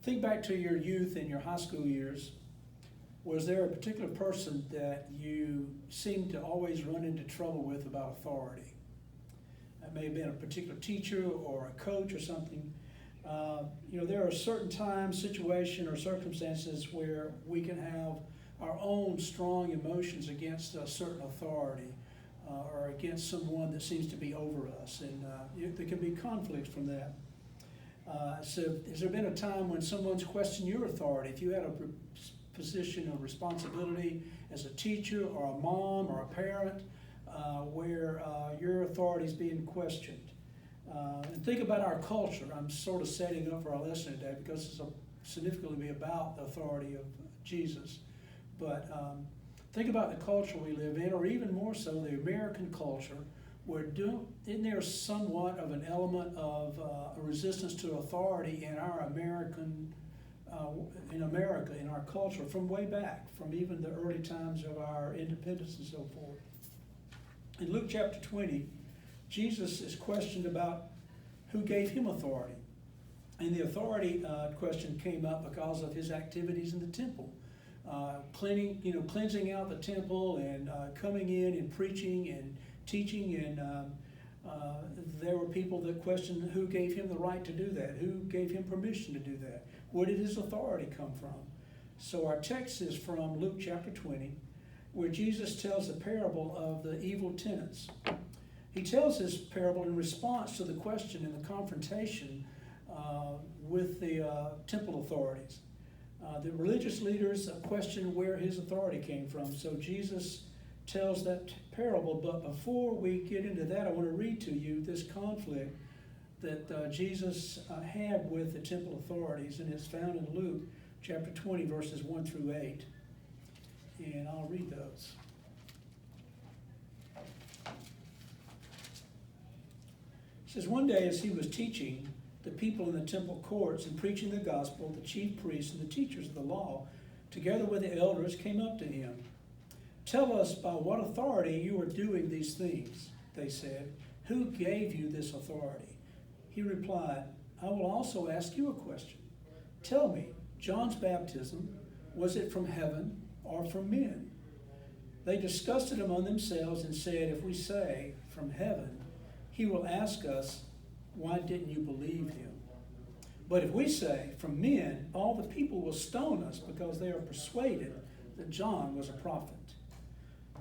Think back to your youth and your high school years. Was there a particular person that you seemed to always run into trouble with about authority? That may have been a particular teacher or a coach or something. There are certain times, situation, or circumstances where we can have our own strong emotions against a certain authority or against someone that seems to be over us, and there can be conflicts from that. So has there been a time when someone's questioned your authority? If you had a position of responsibility as a teacher or a mom or a parent where your authority is being questioned. And think about our culture. I'm sort of setting up for our lesson today because it's significantly about the authority of Jesus. But think about the culture we live in, or even more so the American culture, where isn't there somewhat of an element of a resistance to authority in our in our culture from way back, from even the early times of our independence and so forth. In Luke chapter 20, Jesus is questioned about who gave him authority. And the authority question came up because of his activities in the temple. Cleansing out the temple and coming in and preaching and teaching, and there were people that questioned who gave him the right to do that, who gave him permission to do that, where did his authority come from? So our text is from Luke chapter 20, where Jesus tells the parable of the evil tenants. He tells this parable in response to the question and the confrontation with the temple authorities. The religious leaders questioned where his authority came from. So Jesus tells that parable. But before we get into that, I want to read to you this conflict that Jesus had with the temple authorities, and it's found in Luke chapter 20, verses 1 through 8. And I'll read those. It says, one day as he was teaching the people in the temple courts and preaching the gospel, the chief priests and the teachers of the law, together with the elders, came up to him. Tell us by what authority you are doing these things, they said. Who gave you this authority? He replied, I will also ask you a question. Tell me, John's baptism, was it from heaven or from men? They discussed it among themselves and said, if we say from heaven, he will ask us, why didn't you believe him? But if we say from men, all the people will stone us because they are persuaded that John was a prophet.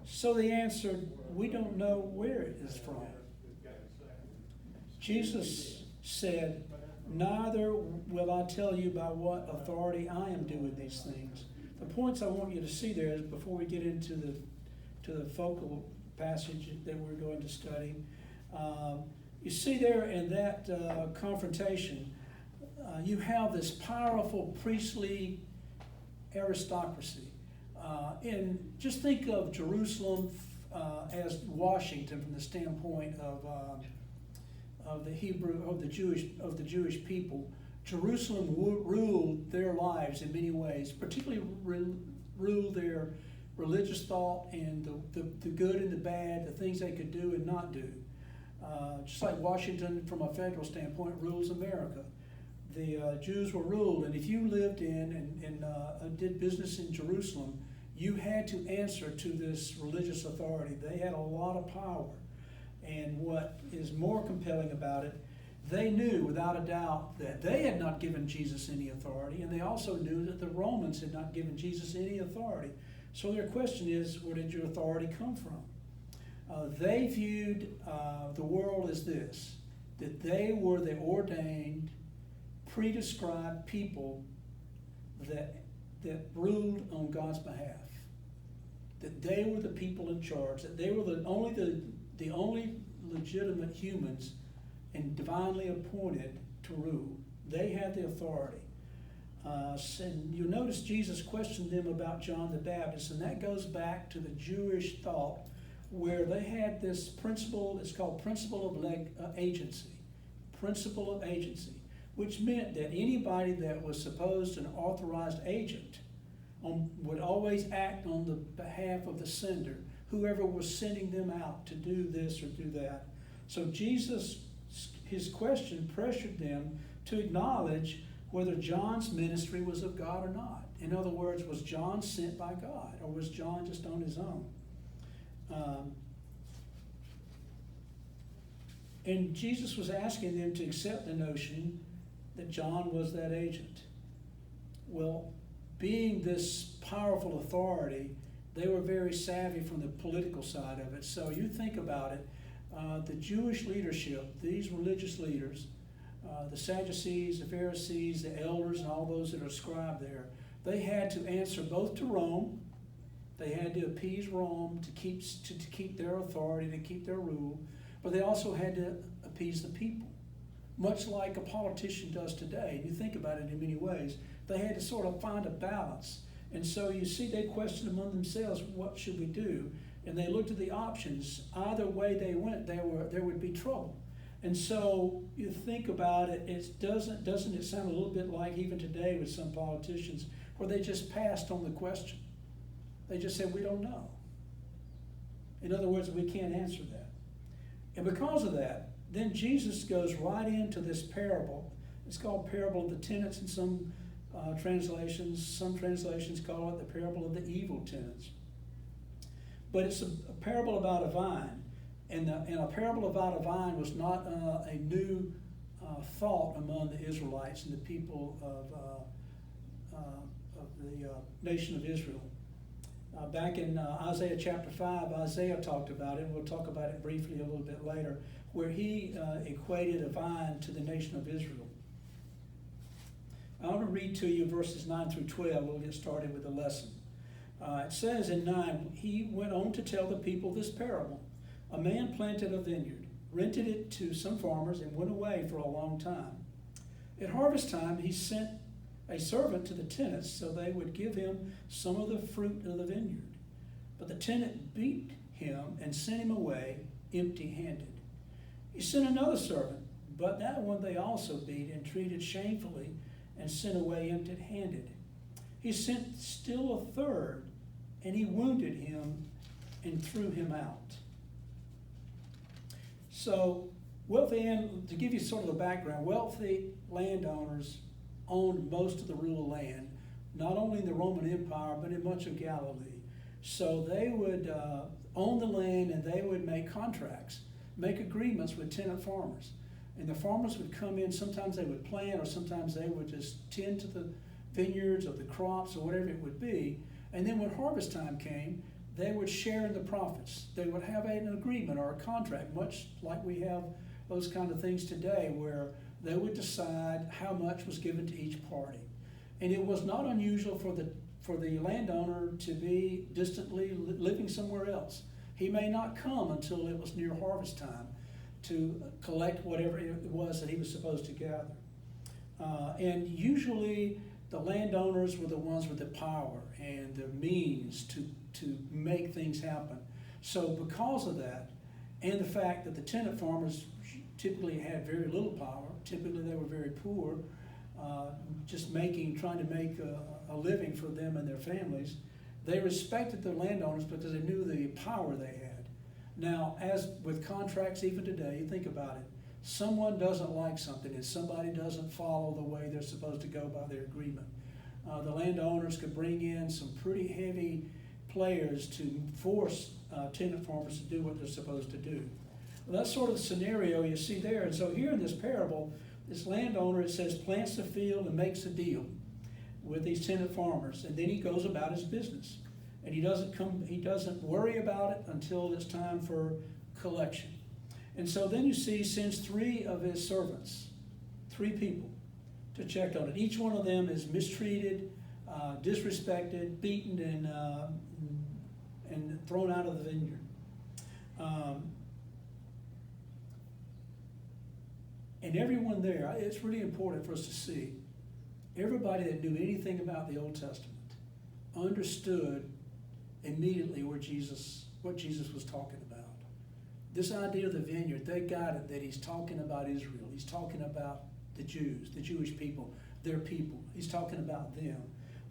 So they answered, we don't know where it is from. Jesus said, neither will I tell you by what authority I am doing these things. The points I want you to see there is before we get into the focal passage that we're going to study. You see there in that confrontation, you have this powerful priestly aristocracy. And just think of Jerusalem as Washington from the standpoint of the Jewish people. Jerusalem ruled their lives in many ways, particularly ruled their religious thought and the good and the bad, the things they could do and not do. Just like Washington, from a federal standpoint, rules America. The Jews were ruled, and if you lived in and did business in Jerusalem, you had to answer to this religious authority. They had a lot of power. And what is more compelling about it, they knew without a doubt that they had not given Jesus any authority, and they also knew that the Romans had not given Jesus any authority. So their question is, where did your authority come from? They viewed the world as this, that they were the ordained, pre-described people that ruled on God's behalf. That they were the people in charge, that they were the only legitimate humans and divinely appointed to rule. They had the authority. And you'll notice Jesus questioned them about John the Baptist, and that goes back to the Jewish thought where they had this principle, it's called principle of agency. Principle of agency, which meant that anybody that was supposed an authorized agent would always act on the behalf of the sender, whoever was sending them out to do this or do that. So Jesus, his question pressured them to acknowledge whether John's ministry was of God or not. In other words, was John sent by God, or was John just on his own? And Jesus was asking them to accept the notion that John was that agent. Well, being this powerful authority, they were very savvy from the political side of it. So you think about it, the Jewish leadership, these religious leaders, the Sadducees, the Pharisees, the elders, and all those that are scribed there, they had to answer both to Rome. They had to appease Rome to keep their authority, to keep their rule, but they also had to appease the people, much like a politician does today. And you think about it in many ways. They had to sort of find a balance. And so you see they questioned among themselves, what should we do? And they looked at the options. Either way they went, there would be trouble. And so you think about it, doesn't it sound a little bit like even today with some politicians, where they just passed on the question. They just said, we don't know. In other words, we can't answer that. And because of that, then Jesus goes right into this parable. It's called parable of the tenants in some translations. Some translations call it the parable of the evil tenants. But it's a parable about a vine. And a parable about a vine was not a new thought among the Israelites and the people of the nation of Israel. Back in Isaiah chapter 5, Isaiah talked about it, and we'll talk about it briefly a little bit later, where he equated a vine to the nation of Israel. I want to read to you verses 9 through 12. We'll get started with the lesson. It says in 9, he went on to tell the people this parable. A man planted a vineyard, rented it to some farmers, and went away for a long time. At harvest time, he sent a servant to the tenants so they would give him some of the fruit of the vineyard. But the tenant beat him and sent him away empty-handed. He sent another servant, but that one they also beat and treated shamefully and sent away empty-handed. He sent still a third, and he wounded him and threw him out. So, to give you sort of the background, wealthy landowners owned most of the rural land, not only in the Roman Empire, but in much of Galilee. So they would own the land, and they would make contracts, make agreements with tenant farmers. And the farmers would come in, sometimes they would plant, or sometimes they would just tend to the vineyards or the crops or whatever it would be. And then when harvest time came, they would share in the profits. They would have an agreement or a contract, much like we have those kind of things today, where they would decide how much was given to each party. And it was not unusual for the landowner to be distantly living somewhere else. He may not come until it was near harvest time to collect whatever it was that he was supposed to gather. And usually the landowners were the ones with the power and the means to make things happen. So because of that, and the fact that the tenant farmers typically had very little power, typically they were very poor, just trying to make a living for them and their families, they respected the landowners because they knew the power they had. Now, as with contracts even today, you think about it, someone doesn't like something and somebody doesn't follow the way they're supposed to go by their agreement. The landowners could bring in some pretty heavy players to force tenant farmers to do what they're supposed to do. Well, that's sort of the scenario you see there. And so here in this parable, this landowner, it says, plants the field and makes a deal with these tenant farmers, and then he goes about his business. And he doesn't worry about it until it's time for collection. And so then you see, he sends 3 of his servants, 3 people, to check on it. Each one of them is mistreated, disrespected, beaten, and thrown out of the vineyard. And everyone there, it's really important for us to see, everybody that knew anything about the Old Testament understood immediately what Jesus was talking about. This idea of the vineyard, they got it, that he's talking about Israel. He's talking about the Jews, the Jewish people, their people. He's talking about them.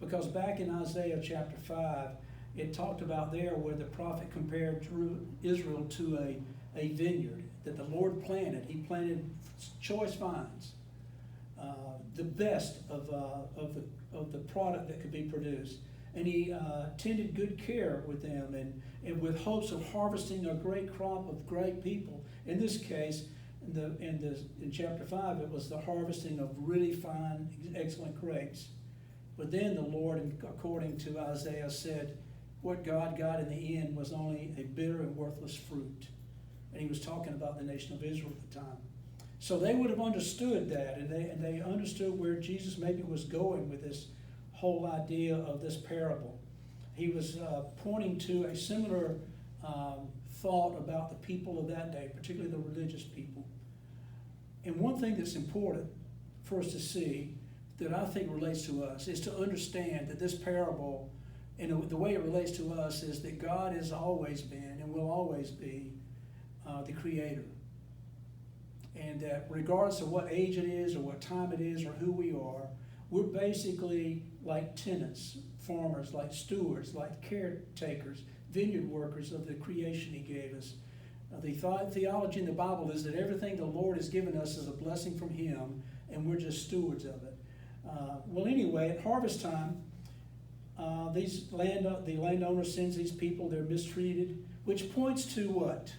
Because back in Isaiah chapter 5, it talked about there where the prophet compared Israel to a vineyard that the Lord planted. He planted choice vines. the best of the product that could be produced. And he tended good care with them, and with hopes of harvesting a great crop of great people. In this case, in chapter 5, it was the harvesting of really fine, excellent grapes. But then the Lord, according to Isaiah, said, what God got in the end was only a bitter and worthless fruit. And he was talking about the nation of Israel at the time. So they would have understood that, and they understood where Jesus maybe was going with this whole idea of this parable. He was pointing to a similar thought about the people of that day, particularly the religious people. And one thing that's important for us to see that I think relates to us is to understand that this parable, and the way it relates to us, is that God has always been and will always be the creator. And that regardless of what age it is or what time it is or who we are, we're basically like tenants, farmers, like stewards, like caretakers, vineyard workers of the creation he gave us. The theology in the Bible is that everything the Lord has given us is a blessing from him, and we're just stewards of it. Well, anyway, at harvest time, the landowner sends these people, they're mistreated, which points to what?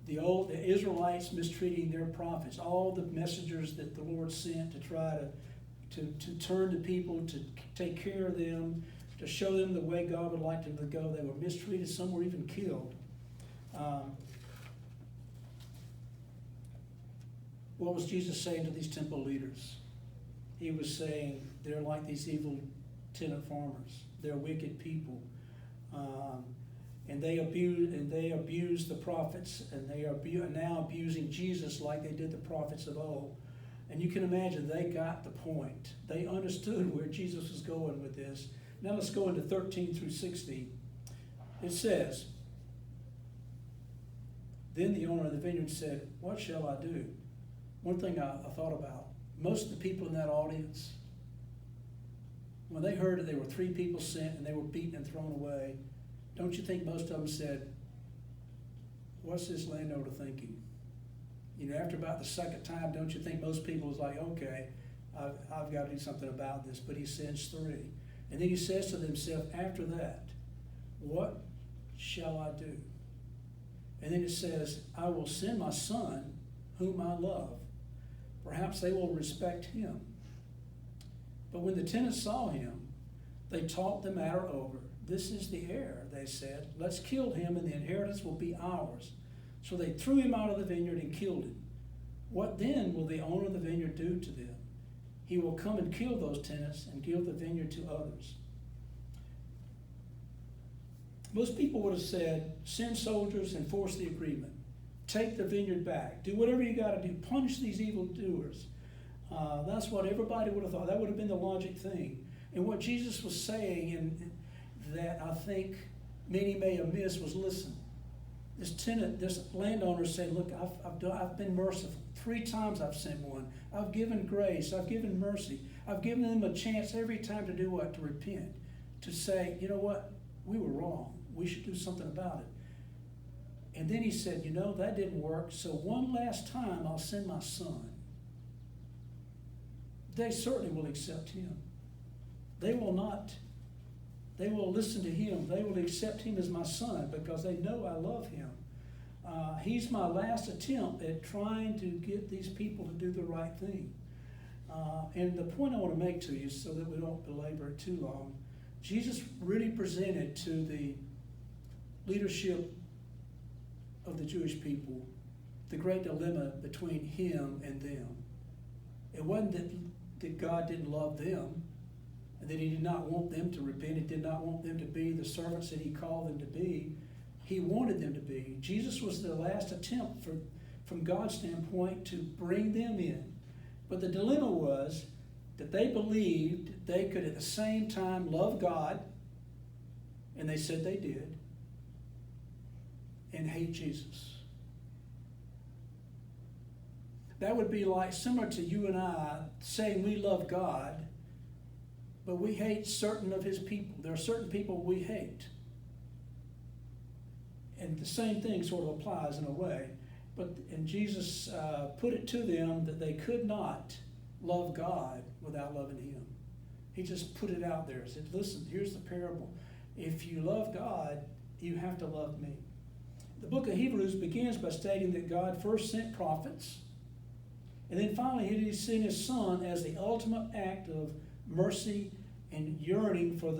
The Israelites mistreating their prophets, all the messengers that the Lord sent to try to turn the people, to take care of them, to show them the way God would like them to go. They were mistreated, some were even killed. What was Jesus saying to these temple leaders? He was saying they're like these evil tenant farmers. They're wicked people. And they abuse the prophets, and they are now abusing Jesus like they did the prophets of old. And you can imagine they got the point. They understood where Jesus was going with this. Now let's go into 13 through 16. It says, then the owner of the vineyard said, what shall I do? One thing I thought about, most of the people in that audience, when they heard that there were 3 people sent and they were beaten and thrown away, don't you think most of them said, what's this landowner thinking? You know, after about the second time, don't you think most people was like, okay, I've got to do something about this. But he sends 3. And then he says to himself, after that, what shall I do? And then it says, I will send my son, whom I love. Perhaps they will respect him. But when the tenants saw him, they talked the matter over. This is the heir, they said. Let's kill him, and the inheritance will be ours. So they threw him out of the vineyard and killed him. What then will the owner of the vineyard do to them? He will come and kill those tenants and give the vineyard to others. Most people would have said, send soldiers and force the agreement. Take the vineyard back. Do whatever you got to do. Punish these evildoers. That's what everybody would have thought. That would have been the logic thing. And what Jesus was saying, and that I think many may have missed, was listen. This landowner said, look, I've been merciful. 3 times I've sent one. I've given grace. I've given mercy. I've given them a chance every time to do what? To repent. To say, you know what? We were wrong. We should do something about it. And then he said, you know, that didn't work. So one last time I'll send my son. They certainly will accept him. They will not. They will listen to him. They will accept him as my son because they know I love him. He's my last attempt at trying to get these people to do the right thing. And the point I want to make to you, so that we don't belabor it too long, Jesus really presented to the leadership of the Jewish people the great dilemma between him and them. It wasn't that God didn't love them, and that he did not want them to repent. He did not want them to be the servants that he called them to be. He wanted them to be. Jesus was the last attempt from God's standpoint to bring them in. But the dilemma was that they believed they could at the same time love God, and they said they did, and hate Jesus. That would be like similar to you and I saying we love God, but we hate certain of his people. There are certain people we hate. And the same thing sort of applies in a way. And Jesus put it to them that they could not love God without loving him. He just put it out there. He said, listen, here's the parable. If you love God, you have to love me. The book of Hebrews begins by stating that God first sent prophets, and then finally he sent his son as the ultimate act of mercy and yearning for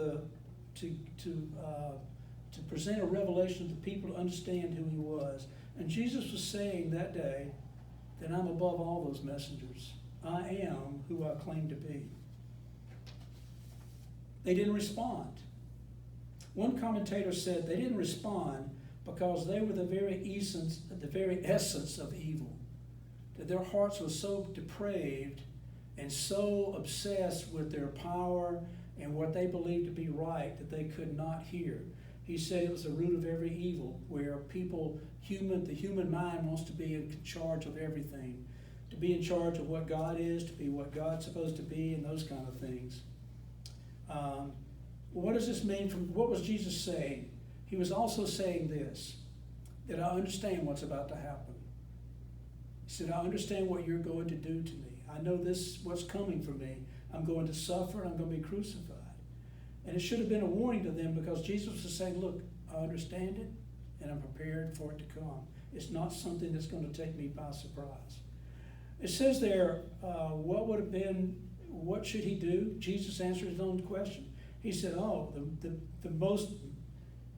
to present a revelation to the people to understand who he was. And Jesus was saying that day that I'm above all those messengers. I am who I claim to be. They didn't respond. One commentator said they didn't respond because they were the very essence of evil. That their hearts were so depraved and so obsessed with their power and what they believed to be right that they could not hear. He said it was the root of every evil, where the human mind wants to be in charge of everything, to be in charge of what God is, to be what God's supposed to be, and those kind of things. What does this mean? What was Jesus saying? He was also saying this, that I understand what's about to happen. He said, I understand what you're going to do to me. I know what's coming for me. I'm going to suffer, and I'm going to be crucified. And it should have been a warning to them, because Jesus was saying, look, I understand it, and I'm prepared for it to come. It's not something that's going to take me by surprise. It says there, what should he do? Jesus answered his own question. He said, the most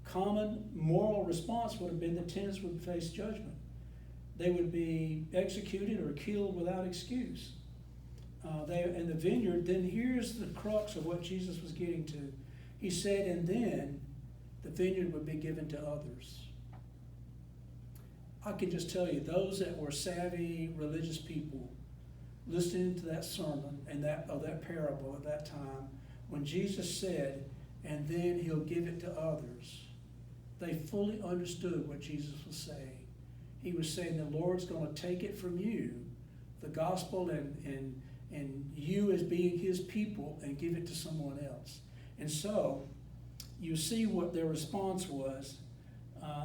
common moral response would have been the tenants would face judgment. They would be executed or killed without excuse. In the vineyard, then here's the crux of what Jesus was getting to. He said, and then the vineyard would be given to others. I can just tell you, those that were savvy religious people listening to that sermon and that parable at that time, when Jesus said, and then he'll give it to others, they fully understood what Jesus was saying. He was saying the Lord's going to take it from you, the gospel and you as being his people, and give it to someone else. And so you see what their response was.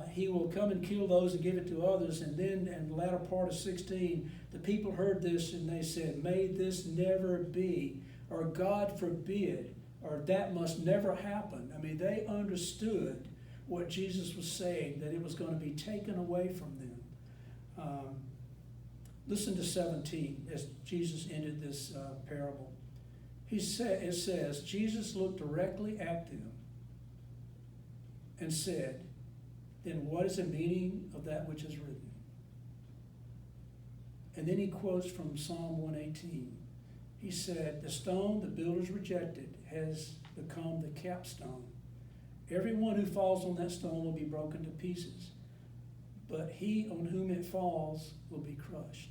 He will come and kill those and give it to others. And then in the latter part of 16, the people heard this and they said, may this never be, or God forbid, or that must never happen. I mean, they understood what Jesus was saying, that it was going to be taken away from them. Listen to 17 as Jesus ended this parable. It says, Jesus looked directly at them and said, then what is the meaning of that which is written? And then he quotes from Psalm 118. He said, the stone the builders rejected has become the capstone. Everyone who falls on that stone will be broken to pieces, but he on whom it falls will be crushed.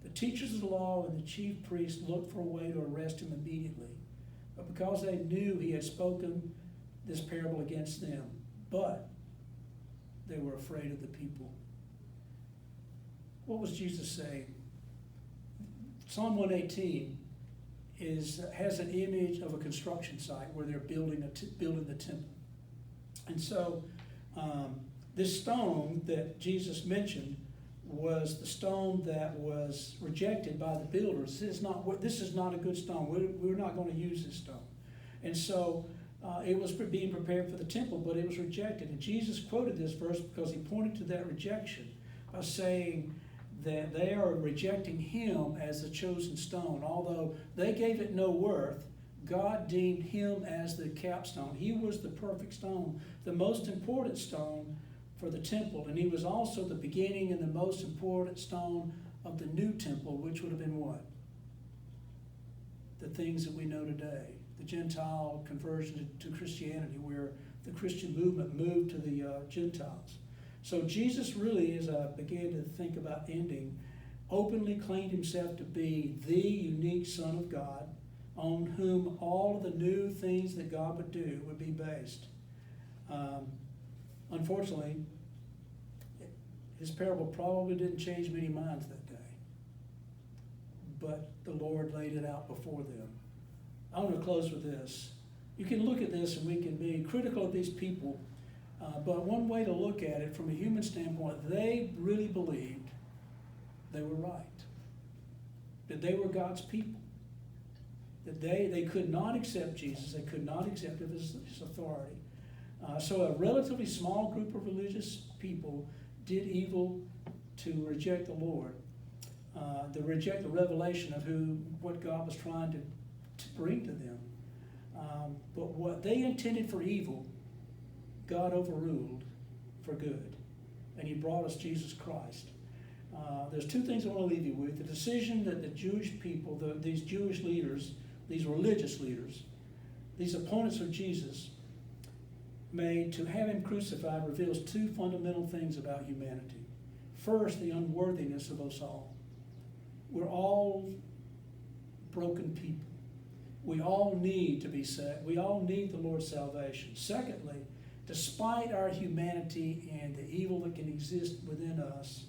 The teachers of the law and the chief priests looked for a way to arrest him immediately, but because they knew he had spoken this parable against them, but they were afraid of the people. What was Jesus saying? Psalm 118 has an image of a construction site where they're building the temple. And so this stone that Jesus mentioned was the stone that was rejected by the builders. This is not a good stone. We're not going to use this stone. And so it was being prepared for the temple, but it was rejected. And Jesus quoted this verse because he pointed to that rejection by saying that they are rejecting him as the chosen stone. Although they gave it no worth, God deemed him as the capstone. He was the perfect stone, the most important stone for the temple. And he was also the beginning and the most important stone of the new temple, which would have been what? The things that we know today. The Gentile conversion to Christianity, where the Christian movement moved to the Gentiles. So Jesus really, as I began to think about ending, openly claimed himself to be the unique Son of God, on whom all of the new things that God would do would be based. Unfortunately, his parable probably didn't change many minds that day, but the Lord laid it out before them. I want to close with this. You can look at this and we can be critical of these people, but one way to look at it from a human standpoint, they really believed they were right. That they were God's people. That they could not accept Jesus. They could not accept his authority. So a relatively small group of religious people did evil to reject the Lord. To reject the revelation of what God was trying to bring to them. But what they intended for evil, God overruled for good. And he brought us Jesus Christ. There's two things I want to leave you with. The decision that the Jewish people, these Jewish leaders, these religious leaders, these opponents of Jesus, made to have him crucified reveals two fundamental things about humanity. First, the unworthiness of us all. We're all broken people. We all need to be saved. We all need the Lord's salvation. Secondly, despite our humanity and the evil that can exist within us,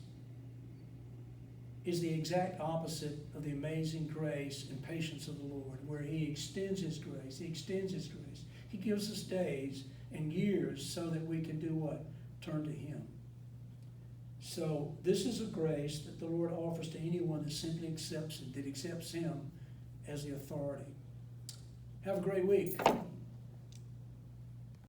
is the exact opposite of the amazing grace and patience of the Lord, where he extends his grace. He extends his grace. He gives us days and years so that we can do what? Turn to him. So this is a grace that the Lord offers to anyone that simply accepts it, that accepts him as the authority. Have a great week.